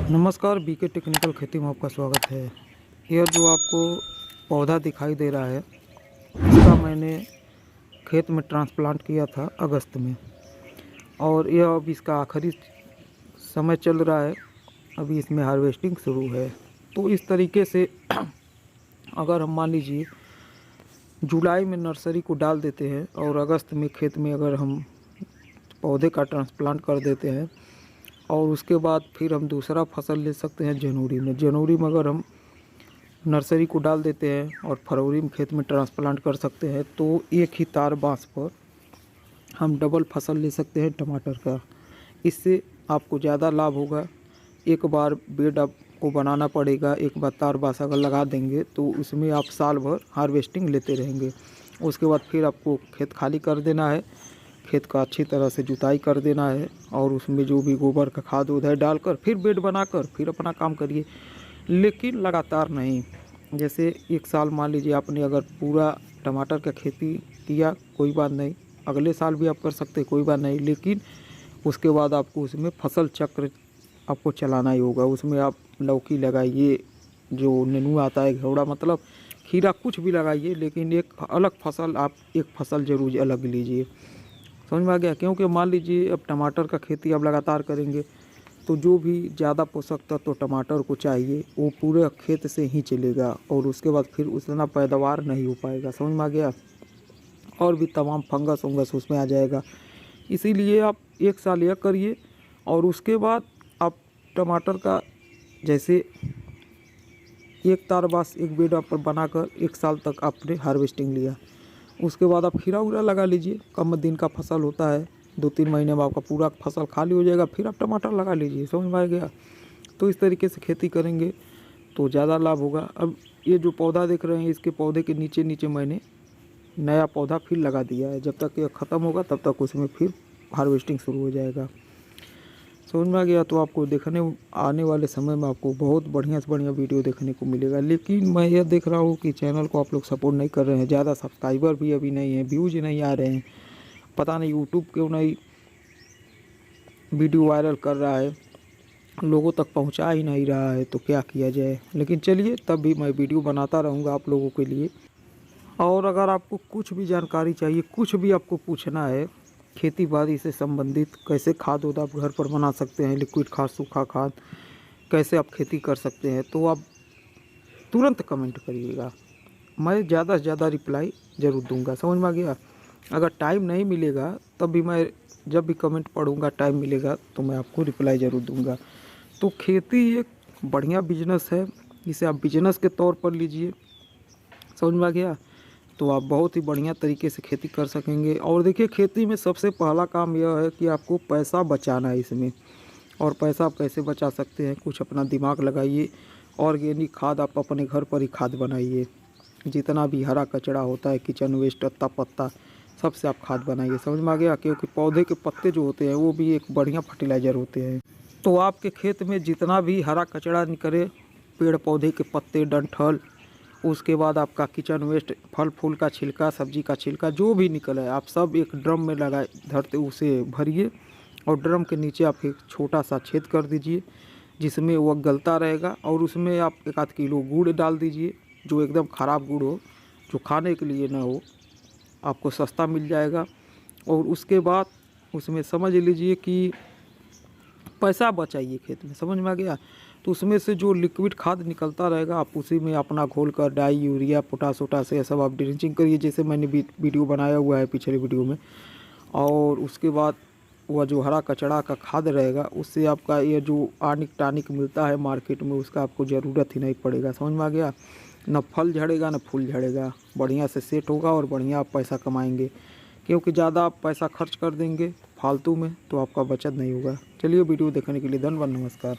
नमस्कार, BK technical खेती में आपका स्वागत है। यह जो आपको पौधा दिखाई दे रहा है, इसका मैंने खेत में ट्रांसप्लांट किया था अगस्त में, और यह अब इसका आखिरी समय चल रहा है। अभी इसमें हार्वेस्टिंग शुरू है। तो इस तरीके से अगर हम मान लीजिए जुलाई में नर्सरी को डाल देते हैं और अगस्त में खेत में अगर हम पौधे का ट्रांसप्लांट कर देते हैं और उसके बाद फिर हम दूसरा फसल ले सकते हैं जनवरी में अगर हम नर्सरी को डाल देते हैं और फरवरी में खेत में ट्रांसप्लांट कर सकते हैं, तो एक ही तार बांस पर हम डबल फसल ले सकते हैं टमाटर का। इससे आपको ज़्यादा लाभ होगा। एक बार बेड आपको बनाना पड़ेगा, एक बार तार बांस अगर लगा देंगे तो उसमें आप साल भर हार्वेस्टिंग लेते रहेंगे। उसके बाद फिर आपको खेत खाली कर देना है, खेत का अच्छी तरह से जुताई कर देना है और उसमें जो भी गोबर का खाद उद है डालकर फिर बेड बनाकर फिर अपना काम करिए, लेकिन लगातार नहीं। जैसे एक साल मान लीजिए आपने अगर पूरा टमाटर का खेती किया, कोई बात नहीं, अगले साल भी आप कर सकते कोई बात नहीं, लेकिन उसके बाद आपको उसमें फसल चक्र आपको चलाना ही होगा। उसमें आप लौकी लगाइए, जो नेनुआ आता है, घेवड़ा मतलब खीरा, कुछ भी लगाइए, लेकिन एक अलग फसल आप एक फसल ज़रूर अलग लीजिए। समझ में आ गया? क्योंकि मान लीजिए अब टमाटर का खेती आप लगातार करेंगे तो जो भी ज़्यादा पोषक तत्व तो टमाटर को चाहिए वो पूरे खेत से ही चलेगा और उसके बाद फिर उतना पैदावार नहीं हो पाएगा। समझ में आ गया? और भी तमाम फंगस वंगस उसमें आ जाएगा। इसीलिए आप एक साल यह करिए और उसके बाद आप टमाटर का जैसे एक तार बांस एक बेड पर बनाकर एक साल तक आपने हार्वेस्टिंग लिया। उसके बाद आप खीरा उरा लगा लीजिए, कम दिन का फसल होता है, 2-3 महीने में आपका पूरा फसल खाली हो जाएगा, फिर आप टमाटर लगा लीजिए। समझ में आ गया? तो इस तरीके से खेती करेंगे तो ज़्यादा लाभ होगा। अब ये जो पौधा देख रहे हैं, इसके पौधे के नीचे नीचे मैंने नया पौधा फिर लगा दिया है। जब तक ये ख़त्म होगा तब तक उसमें फिर हार्वेस्टिंग शुरू हो जाएगा। समझ में आ गया? तो आपको देखने आने वाले समय में आपको बहुत बढ़िया से बढ़िया वीडियो देखने को मिलेगा। लेकिन मैं यह देख रहा हूँ कि चैनल को आप लोग सपोर्ट नहीं कर रहे हैं, ज़्यादा सब्सक्राइबर भी अभी नहीं है, व्यूज़ नहीं आ रहे हैं। पता नहीं यूट्यूब क्यों नहीं वीडियो वायरल कर रहा है, लोगों तक पहुँचा ही नहीं रहा है, तो क्या किया जाए। लेकिन चलिए, तब भी मैं वीडियो बनाता रहूँगा आप लोगों के लिए। और अगर आपको कुछ भी जानकारी चाहिए, कुछ भी आपको पूछना है खेती बाड़ी से संबंधित, कैसे खाद उद आप घर पर बना सकते हैं, लिक्विड खाद, सूखा खाद, कैसे आप खेती कर सकते हैं, तो आप तुरंत कमेंट करिएगा। मैं ज़्यादा से ज़्यादा रिप्लाई ज़रूर दूंगा। समझ में आ गया? अगर टाइम नहीं मिलेगा तब भी मैं जब भी कमेंट पढ़ूंगा, टाइम मिलेगा तो मैं आपको रिप्लाई ज़रूर दूंगा। तो खेती एक बढ़िया बिजनेस है, इसे आप बिजनेस के तौर पर लीजिए। समझ में आ गया? तो आप बहुत ही बढ़िया तरीके से खेती कर सकेंगे। और देखिए, खेती में सबसे पहला काम यह है कि आपको पैसा बचाना है इसमें। और पैसा आप कैसे बचा सकते हैं, कुछ अपना दिमाग लगाइए। ऑर्गेनिक खाद आप अपने घर पर ही खाद बनाइए। जितना भी हरा कचरा होता है, किचन वेस्ट, अत्ता पत्ता, सबसे आप खाद बनाइए। समझ में आ गया? क्योंकि पौधे के पत्ते जो होते हैं वो भी एक बढ़िया फर्टिलाइज़र होते हैं। तो आपके खेत में जितना भी हरा कचरा निकले, पेड़ पौधे के पत्ते, डंठल, उसके बाद आपका किचन वेस्ट, फल फूल का छिलका, सब्जी का छिलका, जो भी निकला है, आप सब एक ड्रम में लगाए धरते उसे भरिए और ड्रम के नीचे आप एक छोटा सा छेद कर दीजिए जिसमें वह गलता रहेगा। और उसमें आप 1 आध किलो गुड़ डाल दीजिए, जो एकदम ख़राब गुड़ हो, जो खाने के लिए ना हो, आपको सस्ता मिल जाएगा। और उसके बाद उसमें समझ लीजिए कि पैसा बचाइए खेत में। समझ में आ गया? तो उसमें से जो लिक्विड खाद निकलता रहेगा आप उसी में अपना घोल कर डाई, यूरिया, पोटास वोटास ये सब आप ड्रिंचिंग करिए, जैसे मैंने वीडियो बनाया हुआ है पिछले वीडियो में। और उसके बाद वह जो हरा कचरा का खाद रहेगा उससे आपका ये जो आनिक टानिक मिलता है मार्केट में, उसका आपको ज़रूरत ही नहीं पड़ेगा। समझ में आ गया? न फल झड़ेगा न फूल झड़ेगा, बढ़िया से सेट होगा और बढ़िया आप पैसा कमाएंगे। क्योंकि ज़्यादा आप पैसा खर्च कर देंगे फालतू में तो आपका बचत नहीं होगा। चलिए, वीडियो देखने के लिए धन्यवाद, नमस्कार।